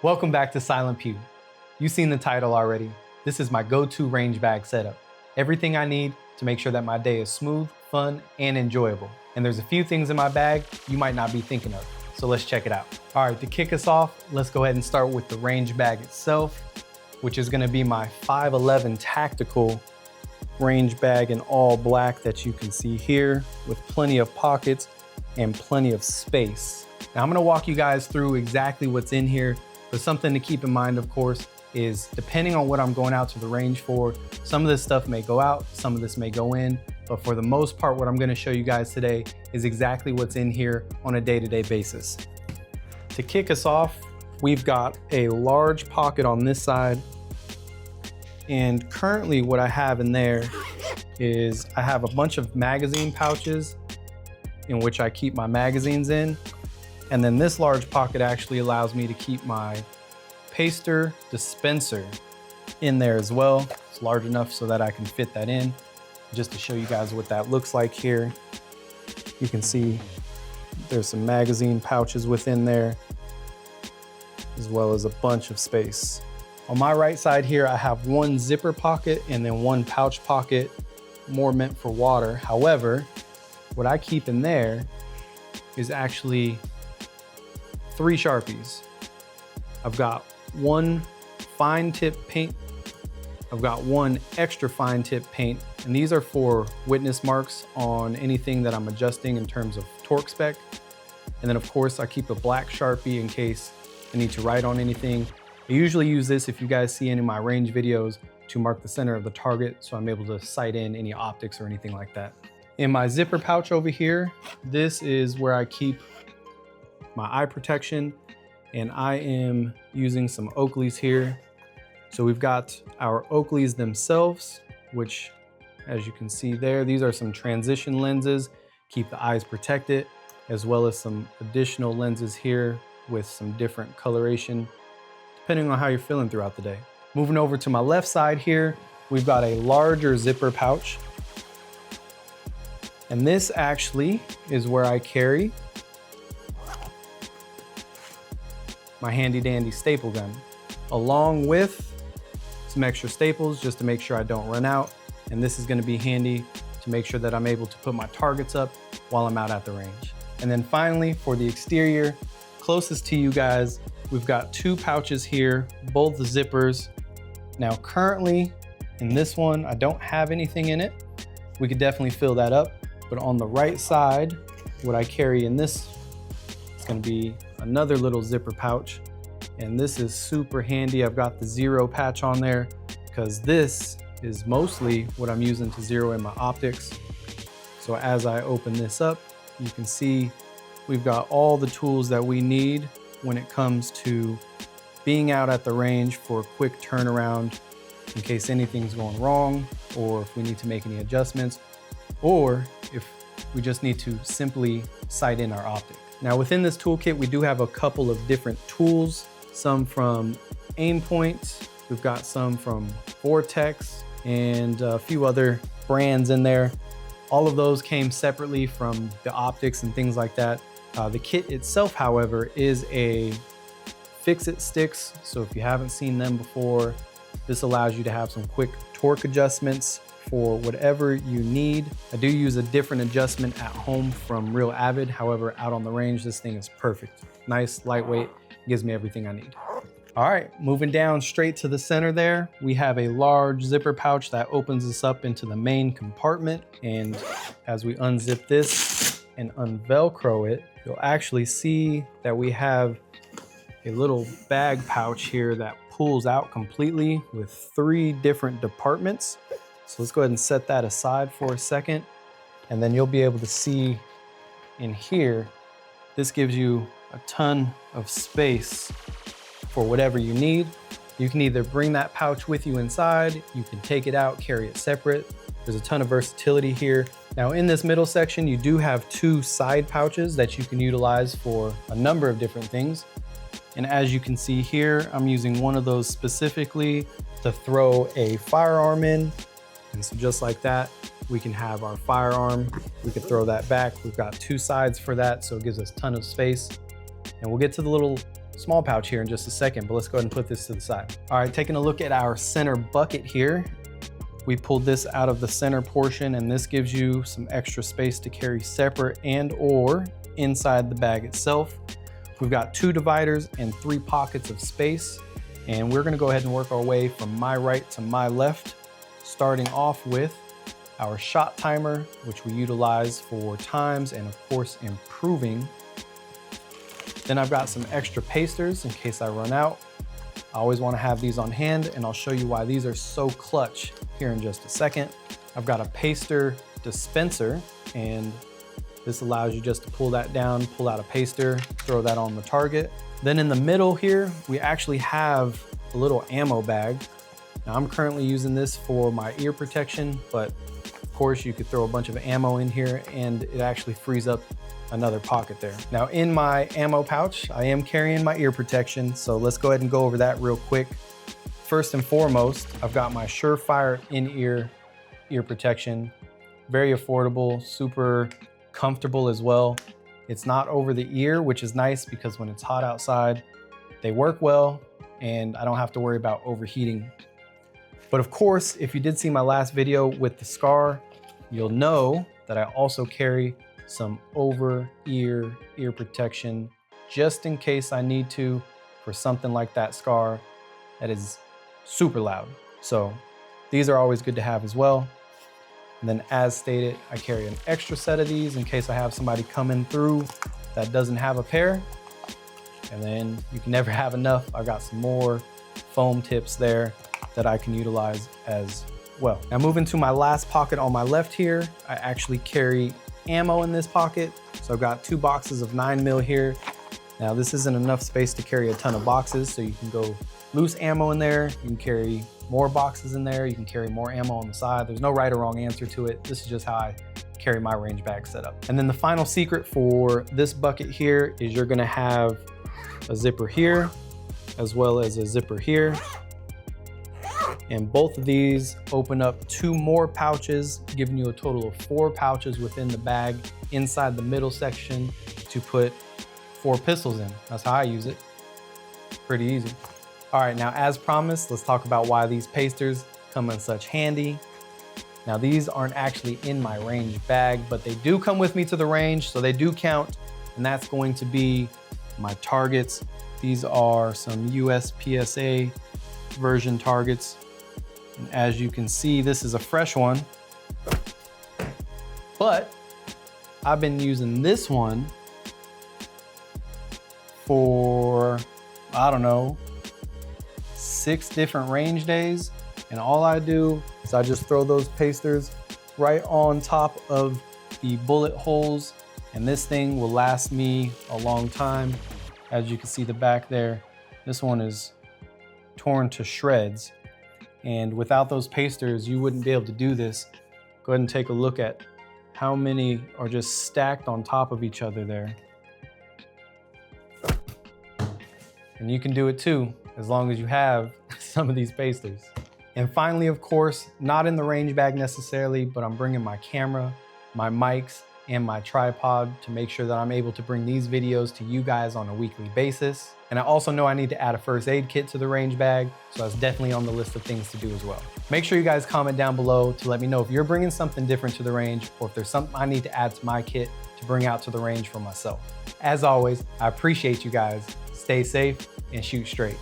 Welcome back to Silent Pew. You've seen the title already. This is my go-to range bag setup. Everything I need to make sure that my day is smooth, fun, and enjoyable. And there's a few things in my bag you might not be thinking of, so let's check it out. All right, to kick us off, let's go ahead and start with the range bag itself, which is gonna be my 511 tactical range bag in all black that you can see here, with plenty of pockets and plenty of space. Now I'm gonna walk you guys through exactly what's in here, but something to keep in mind, of course, is depending on what I'm going out to the range for, some of this stuff may go out, some of this may go in, but for the most part, what I'm gonna show you guys today is exactly what's in here on a day-to-day basis. To kick us off, we've got a large pocket on this side, and currently what I have in there is I have a bunch of magazine pouches in which I keep my magazines in. And then this large pocket actually allows me to keep my paster dispenser in there as well. It's large enough so that I can fit that in. Just to show you guys what that looks like here. You can see there's some magazine pouches within there, as well as a bunch of space. On my right side here, I have one zipper pocket and then one pouch pocket, more meant for water. However, what I keep in there is actually 3 Sharpies. I've got one fine tip paint. I've got one extra fine tip paint, and these are for witness marks on anything that I'm adjusting in terms of torque spec. And then of course I keep a black Sharpie in case I need to write on anything. I usually use this, if you guys see any of my range videos, to mark the center of the target so I'm able to sight in any optics or anything like that. In my zipper pouch over here, this is where I keep my eye protection, and I am using some Oakleys here. So we've got our Oakleys themselves, which as you can see there, these are some transition lenses, keep the eyes protected, as well as some additional lenses here with some different coloration, depending on how you're feeling throughout the day. Moving over to my left side here, we've got a larger zipper pouch. And this actually is where I carry my handy dandy staple gun, along with some extra staples just to make sure I don't run out. And this is gonna be handy to make sure that I'm able to put my targets up while I'm out at the range. And then finally, for the exterior, closest to you guys, we've got 2 pouches here, both zippers. Now currently, in this one, I don't have anything in it. We could definitely fill that up, but on the right side, what I carry in this is gonna be another little zipper pouch. And this is super handy. I've got the 0 patch on there because this is mostly what I'm using to zero in my optics. So as I open this up, you can see we've got all the tools that we need when it comes to being out at the range for a quick turnaround in case anything's going wrong, or if we need to make any adjustments, or if we just need to simply sight in our optic. Now within this toolkit, we do have a couple of different tools, some from Aimpoint, we've got some from Vortex, and a few other brands in there. All of those came separately from the optics and things like that. The kit itself, however, is a fix-it sticks. So if you haven't seen them before, this allows you to have some quick torque adjustments for whatever you need. I do use a different adjustment at home from Real Avid. However, out on the range, this thing is perfect. Nice, lightweight, gives me everything I need. All right, moving down straight to the center there, we have a large zipper pouch that opens us up into the main compartment. And as we unzip this and unvelcro it, you'll actually see that we have a little bag pouch here that pulls out completely with 3 different departments. So let's go ahead and set that aside for a second. And then you'll be able to see in here, this gives you a ton of space for whatever you need. You can either bring that pouch with you inside, you can take it out, carry it separate. There's a ton of versatility here. Now in this middle section, you do have 2 side pouches that you can utilize for a number of different things. And as you can see here, I'm using one of those specifically to throw a firearm in. And so just like that, we can have our firearm. We could throw that back. We've got 2 sides for that, so it gives us a ton of space. And we'll get to the little small pouch here in just a second, but let's go ahead and put this to the side. All right, taking a look at our center bucket here. We pulled this out of the center portion, and this gives you some extra space to carry separate and or inside the bag itself. We've got 2 dividers and 3 pockets of space, and we're gonna go ahead and work our way from my right to my left, starting off with our shot timer, which we utilize for times and of course improving. Then I've got some extra pasters in case I run out. I always want to have these on hand, and I'll show you why these are so clutch here in just a second. I've got a paster dispenser, and this allows you just to pull that down, pull out a paster, throw that on the target. Then in the middle here, we actually have a little ammo bag. Now I'm currently using this for my ear protection, but of course you could throw a bunch of ammo in here and it actually frees up another pocket there. Now in my ammo pouch, I am carrying my ear protection, so let's go ahead and go over that real quick. First and foremost, I've got my Surefire in-ear ear protection. Very affordable, super comfortable as well. It's not over the ear, which is nice because when it's hot outside, they work well and I don't have to worry about overheating. But of course, if you did see my last video with the scar, you'll know that I also carry some over-ear ear protection just in case I need to for something like that scar that is super loud. So these are always good to have as well. And then as stated, I carry an extra set of these in case I have somebody coming through that doesn't have a pair. And then you can never have enough. I've got some more foam tips there that I can utilize as well. Now moving to my last pocket on my left here, I actually carry ammo in this pocket. So I've got 2 boxes of 9mm here. Now this isn't enough space to carry a ton of boxes, so you can go loose ammo in there. You can carry more boxes in there. You can carry more ammo on the side. There's no right or wrong answer to it. This is just how I carry my range bag setup. And then the final secret for this bucket here is you're gonna have a zipper here, as well as a zipper here. And both of these open up 2 more pouches, giving you a total of 4 pouches within the bag inside the middle section to put 4 pistols in. That's how I use it. Pretty easy. All right, now as promised, let's talk about why these pasters come in such handy. Now these aren't actually in my range bag, but they do come with me to the range, so they do count, and that's going to be my targets. These are some USPSA version targets. And as you can see, this is a fresh one, but I've been using this one for, I don't know, 6 different range days. And all I do is I just throw those pasters right on top of the bullet holes. And this thing will last me a long time. As you can see the back there, this one is torn to shreds. And without those pasters, you wouldn't be able to do this. Go ahead and take a look at how many are just stacked on top of each other there. And you can do it too, as long as you have some of these pasters. And finally, of course, not in the range bag necessarily, but I'm bringing my camera, my mics, and my tripod to make sure that I'm able to bring these videos to you guys on a weekly basis. And I also know I need to add a first aid kit to the range bag, so that's definitely on the list of things to do as well. Make sure you guys comment down below to let me know if you're bringing something different to the range or if there's something I need to add to my kit to bring out to the range for myself. As always, I appreciate you guys. Stay safe and shoot straight.